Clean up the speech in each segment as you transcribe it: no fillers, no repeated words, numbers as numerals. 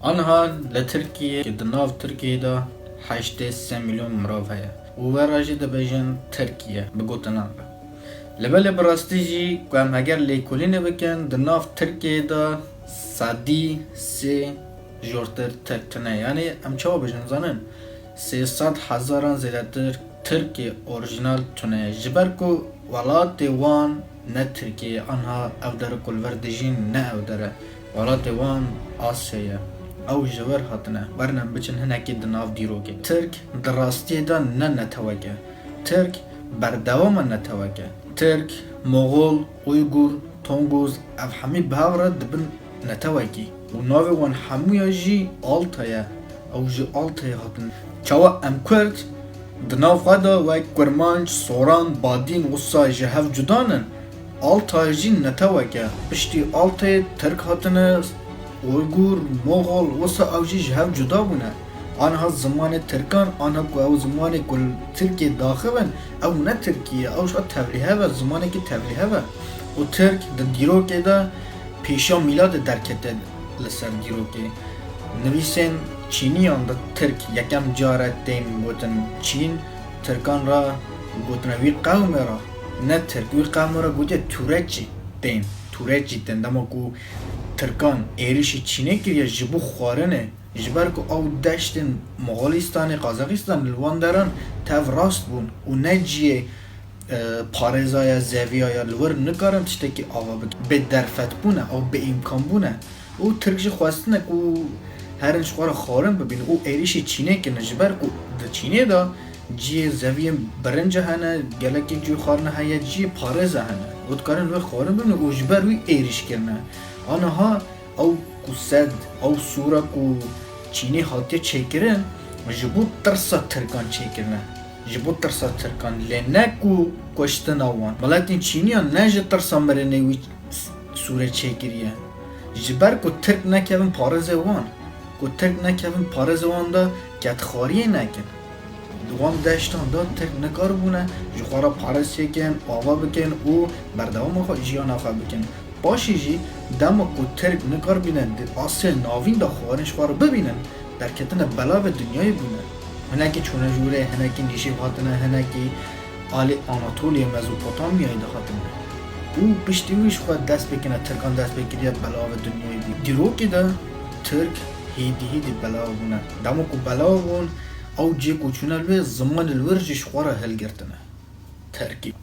آنها لترکیه که دناف ترکیه دا 83 میلیون مراف هیا و وراجی دا بیجن ترکیه بگوتنان با لبل براستی جی که هم اگر لیکولی نبکن دناف ترکیه دا صدی سی جورتر ترکتنه یعنی هم چاو بجن زنن 300,000 زیادتر ترکی اورجینال تونه جبر کو ولات وان نه ترکیه آنها اودر کلور دجین نه اودره ولات وان آسیه او جور هاتنه برنم بچن هنکی دناف دیروگه ترک دراستی دا نه نتوگه ترک بردوام نتوگه ترک مغول اویگور تونگوز اف همی بهاوره دبن نتوگی و ناوی وان همویا جی آلتایه او جی آلتایه هاتن چاوا ام کرد دناف خدا و کرمانج سوران بادین غصا جهف جدانن آلتای جی نتوگه بشتی آلتای ترک هاتنه اویگور مغول وسا او جی جهف جدا بونه آنها زمان ترکان آنها که او زمان کل ترکی داخلن او نه ترکیه او شا تبلیه و زمانی که تبلیه و و ترک در دیروکه دا پیشا میلاد درکته لسر دیروکه نویسین چینیان دا ترک یکم جاره دین بودن چین ترکان را بودن وی قوم را نه ترک وی قوم را بوده تورجی دین تورجی دین دما کو ترکان ایریشی چینه کریه جبو خوارنه جبر که او دشتن مغولستان قازاقستان لوان دارن تاو راست بون و نجیه پارزای زویای لور نکارن تشتکی آوا به درفت بونه او به امکان بونه او ترکش خواستنه که هرنش خوار خارن ببینه او ایریش چینه که نجبر که ده چینه دا جیه زوی برنج هنه گلکی جو خارنه هیا جیه پارزه هنه او دکارن لور خارن ببینه او جبر وی ایریش کرنه آنها او کسد او سورا کو چینی هاتیه چیکرن جبو ترسا ترکان چیکرنه جبو ترسا ترکان لنه کو کشتن آوان ملاتین چینی ها نه جه ترسا مرنه وی سوره چیکریه جبر کو ترک نکیون پارزه وان کو ترک نکیون پارزه وان دا کت خاریه نکن دوام دشتان دا ترک نکار بونه جخوارا پارز چیکن آوا بکن او بردوام خواه جیان آخوا بکن باشی جی دما کو ترک نکار بینن اصل ناوین دا خوارنش خوار ببینن در کتن بلا به دنیای بونه هنکی چونه جوره هنکی نیشی خاطنه هنکی آل آناتولی مزوپوتامیای دا خاطنه او پشتیویش خواهد دست بکنه ترکان دست بکنه بلا به دنیای بی دیرو که دا ترک هیدی بلا بونه دما کو بلا بون او جی کو چونه لوی زمان الورجش خواره هل گرتنه ترکی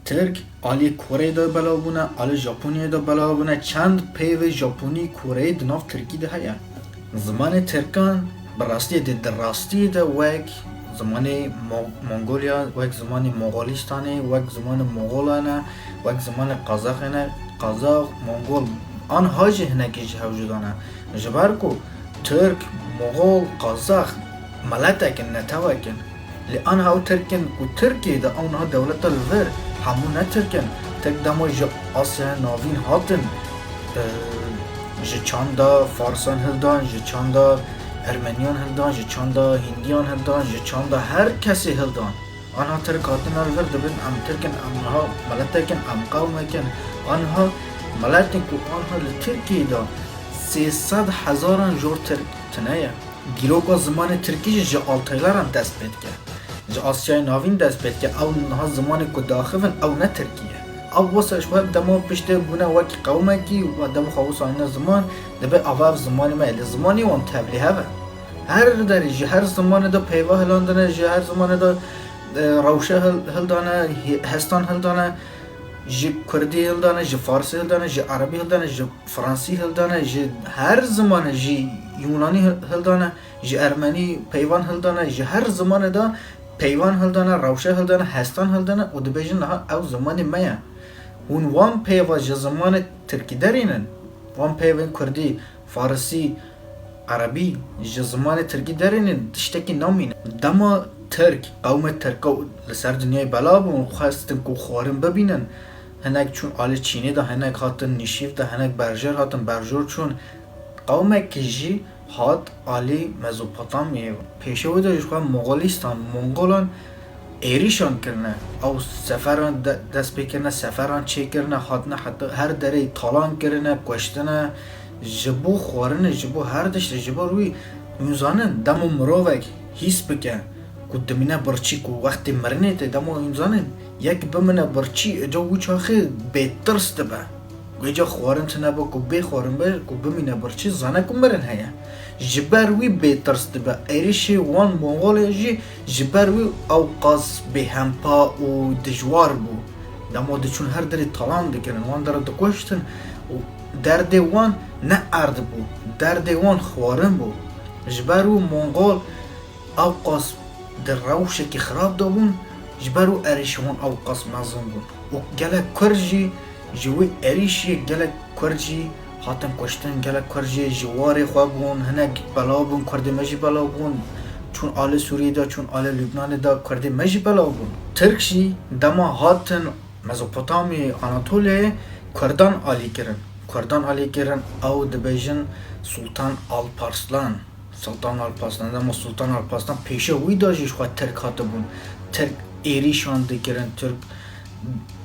ترک آلی کره دا بلا بونه آلی ژاپنی دا بلا بونه چند پیو ژاپنی کره دناف ترکی ده هیا زمان ترکان براستی ده راستی ده وک زمان منگولیا وک زمان مغولستانه وک زمان مغولانه وک زمان قازاقانه قازاق منگول آن هاجه هنگی جه وجودانه جبر کو ترک مغول قازاق ملتکن نتوکن لان هاو ترکن کو ترکی ده اونها دولت الور همون نترکن تک دما جا آسیا ناوین هاتن جا چاندا فارسان هلدان جا چاندا ارمنیان هلدان جا چاندا هندیان هلدان جا چاندا هر کسی هلدان آنها ترک هاتن الور دبن ام ترکن امها ملتکن ام قومکن آنها ملتکن کو آنها لترکی دا 300,000 جور ترک تنایا گیروکا زمان ترکی جا آلتایلاران دست بید که جا آسیای ناوین دست بید که او نها زمانی که داخلن او نه ترکیه او واسه شوهر دما پشته بونه وکی قومه کی و دما خواهوس آینه زمان دبه اواف زمانی ما الی زمانی وان تبلیه هفه هر داری جه هر زمان دا پیوه هلاندنه جه هر زمان دا روشه هلدانه هستان هلدانه جه کردی هلدانه جه فارسی هلدانه جه عربی هلدانه جه فرانسی هلدانه جه هر زمان جه یونانی هلدانه جه ارمنی پیوان هلدانه جه هر زمان دا پیوان هلدانه روشه هلدانه هستان هلدانه و دبیجن ها او زمان میا اون وان پیوا جه زمان ترکی دارینن وان پیوان کردی فارسی عربی جه زمان ترکی دارینن دشتکی نامینه دما ترک قوم ترکا لسر دنیای بلا بون خواستن که خوارن ببینن هنگ چون آل چینی دا هنگ هاتن نشیف دا هنگ برجر هاتن برجور چون قوم کجی هات آلی مزوپوتامیه پیشه و داشت خواه مغولستان منگولان ایریشان کرنه او سفران دست بکنه سفران چه کرنه هاتنه حتی هر دره تالان کرنه کشتنه جبو خوارن جبو هر دشت جبو روی انسانن دمو مروک هیس بکن کو دمینه برچی کو وقتی مرنه ته دمو انسانن یک بمنه برچی اجا وچاخه بهترس دبه گویا خوارن تنه با کو به خوارن به کو بمینه برچی زنه کو مرن هيا جبروی بهترس دبه ایریشی وان مونغولجی جبروی اوقاس به همپا و دجوار بو دمو دچون هر دری طالان دکرن وان در دکوشتن و درد وان نه ارد بو درد وان خوارن بو جبرو مونغول اوقاس در روشه که خراب دابون جبرو اریشون اوقاس مازن بون و گله کرجی جوی اریشی گله کرجی هاتن کشتن گله کرجی جوار خواب بون هنگ بلا بون کرده مجی بلا بون چون آل سوریه دا چون آل لبنان دا کرده مجی بلا بون ترکشی دما هاتن مزوپوتامی آناتولیه کردان آلی کرن کردان آلی کرن او دبیجن سلطان Alparslan ama Sultan Alparslan peşe uydajiş xwe Türk hatibûn. Türk êrîşan dikirin, Türk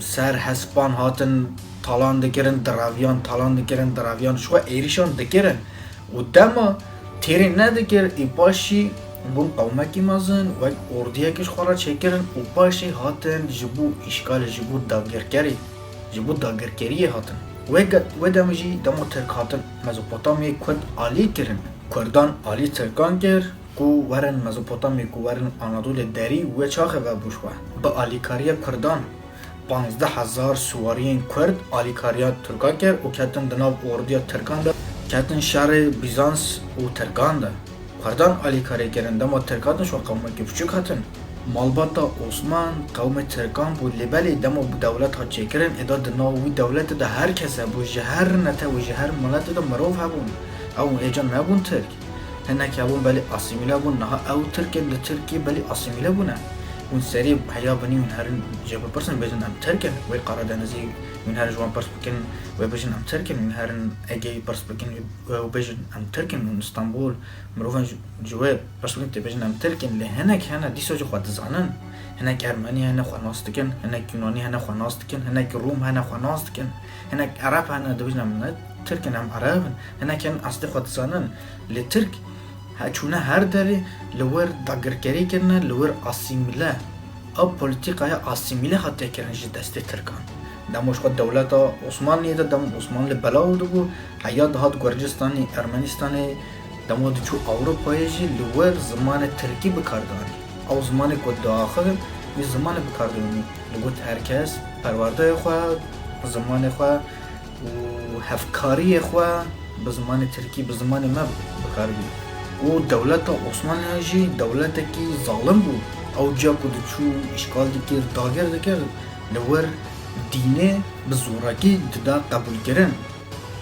ser hespan hatin talan dikirin, talan dikirin, xwe êrîşan dikirin. û dema têrê nedikir ê başî bûn qewmekî mezin wek ordiyekî ji xwe re çêkirin û başî hatin ji bo îşgalê ji bo dagirkerî ji bo dagirkeriyê hatin. Wê demê jî dema Türk hatin Mezopotamyayê Kurd alî kirin. Kurdan Ali Türkan kir ku werin Mezopotamyê ku werin Anadolê derî wê çaxe vebûşwe. Bi alîkariya Kurdan 15,000 süwariyên Kurd alîkariya Türkan kir û ketin di nav orduya Türkan de ketin şerê Bizans û Türkan de. Kurdan alîkarî kirin dema Türkan de şo qewmekî biçûk hatin. Malbata Osman qewmê Türkan bû lêbelê dema bu dewlet hat çêkirin êda di nav wî dewletê de her kes hebû ji her nete û ji her miletê de mirov hebûn. او ایجان نبون ترک هنه که بون بلی اسیمیله بون نه او ترکیه لترکیه بلی اسیمیله بونه اون سری حیا بنی اون هرن جبه پرسن بجن ام ترکن وی قراردانزی اون هر جوان پرس بکن وی بجن ام ترکن اون هرن اگه پرس بکن و بجن ام ترکن اون استانبول مروفن جوه پرس بکن تی بجن ام ترکن لهنه که هنه دیسا جو خود زانن هنه که ارمنی هنه خواه ناستکن هنه که یونانی هنه خواه ناستکن هنه که روم هنه خواه ناستکن هنه که عرب هنه دو بجن ام Türk'ün hem Arap'ın henekin aslı xwedizanın li Türk haçuna her deri li wer dagirkerî kirine li wer asîmîle ew polîtîkaya asîmîle hatiye kirin ji destê Türkan. Dema xwe dewleta Osmanliyê de dema Osmanlî belav dibû heya dihat Gurcistanê Ermenistanê dema diçû Ewropayê jî li wer zimanê Tirkî bikardanî. Ew zimanê ku diaxivin wî zimanê bikardanî li got herkes perwerdeyê xwe zimanê xwe و هفکاری خو به زمان ترکی به زمان ما بکار بی و دولت عثمانی جی دولت کی ظالم بود او جا کو دچو اشکال دکر داگر دکر لور دینه به زورکی ددا قبول کردن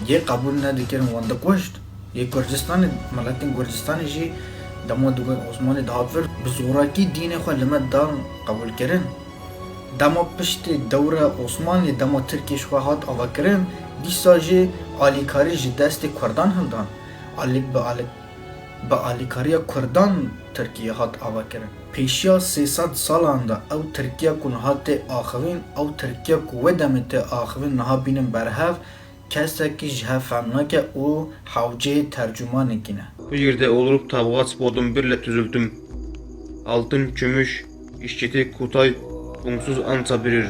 یه قبول ندکرن وند کوشت یه گرجستان ملت گرجستان جی دما دو عثمانی دادور به زورکی دینه خو لمد دان قبول کردن دما پشت دوره عثمانی دما ترکیش خو هات آوکرن دیساجی آلیکاری جی دست کردان هندان به آلیکاری کردان ترکیه هات آوا کرن پیشیا 300 سالانده او ترکیه کن هات آخوین او ترکیه کو ودمت آخوین نها بینن برهف کسی که جه فهمنا که او حوجه ترجمان کنه Bu yerde olup tabuat bodum birle tüzüldüm. Altın, kömüş, işçeti, kutay, bunsuz ansa birir.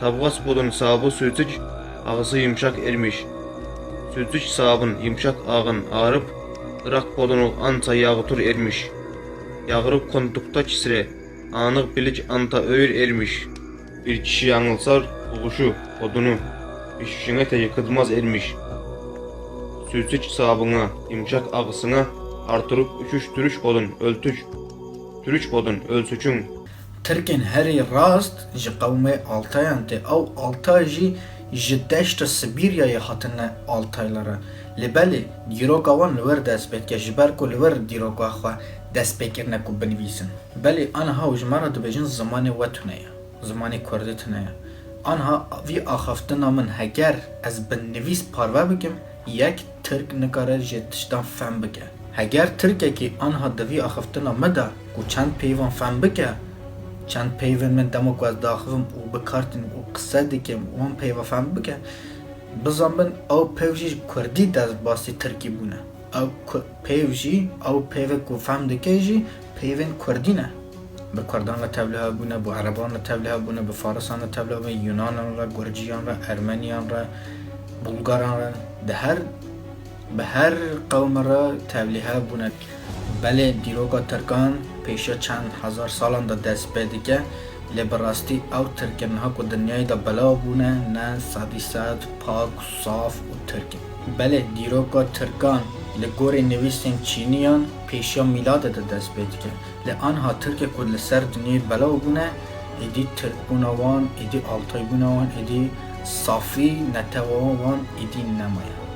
Tabuat bodun sahibi sözcük, ağzı yumuşak ermiş. Sözcük sahibin yumuşak ağın ağrıp, Irak bodunu ansa yağıtır ermiş. Yağırıp kondukta kisire, anık bilik anta öğür ermiş. Bir kişi yanılsar, uğuşu, bodunu, işine teyi kıdmaz ermiş. Sözcük sahibine, yumuşak ağısına, artırıp üçüş bodun, öltüç. Türüç bodun, ölsüçün. Türk'ün heri rast, ji qawmê Altayan te ew Altay jî ji deşta Sibiryayê hatine Altaylara. Li belê dîroka wan li wer dest pêke ji ber ku li wer dîroka xwe dest pêkirine ku binivîsin. Belê aniha ji me re dibêjin zimanê we tune ye. Zimanê Kurdî tune ye. Aniha vî axaftina min heger ez binivîs parve bikim, yek Türk nikare ji tiştan fehm bike. Heger Türkekî aniha di vî axaftina me de ku çend peyvan fehm bike, چند پیوند من دمو که از داخلم و بکارتن و قصه دیکم و هم پیو فهم بکه بزنبن او پیوجی کردی دست باسی ترکی بونه او پیوجی او پیو کو فهم دکه جی پیوین کردی نه به کردان را تبلیغ بونه به عربان را تبلیغ بونه به فارسان را تبلیغ بونه یونان را گرجیان را ارمنیان را بلغاران را به هر قوم را تبلیغ بونه بله دیروگا ترکان پیش چند هزار سالان دا دست پیدا که لبراستی او ترکن ها که دنیای دا بلا بونه نه سادی ساد پاک صاف و ترکن بله دیروگا ترکان لگور نویسین چینیان پیشا میلاد دا دست پیدا که لآنها ترک که لسر دنیای بلا بونه ایدی ترک بونوان ایدی آلتای بونوان ایدی صافی نتوان ایدی نمایا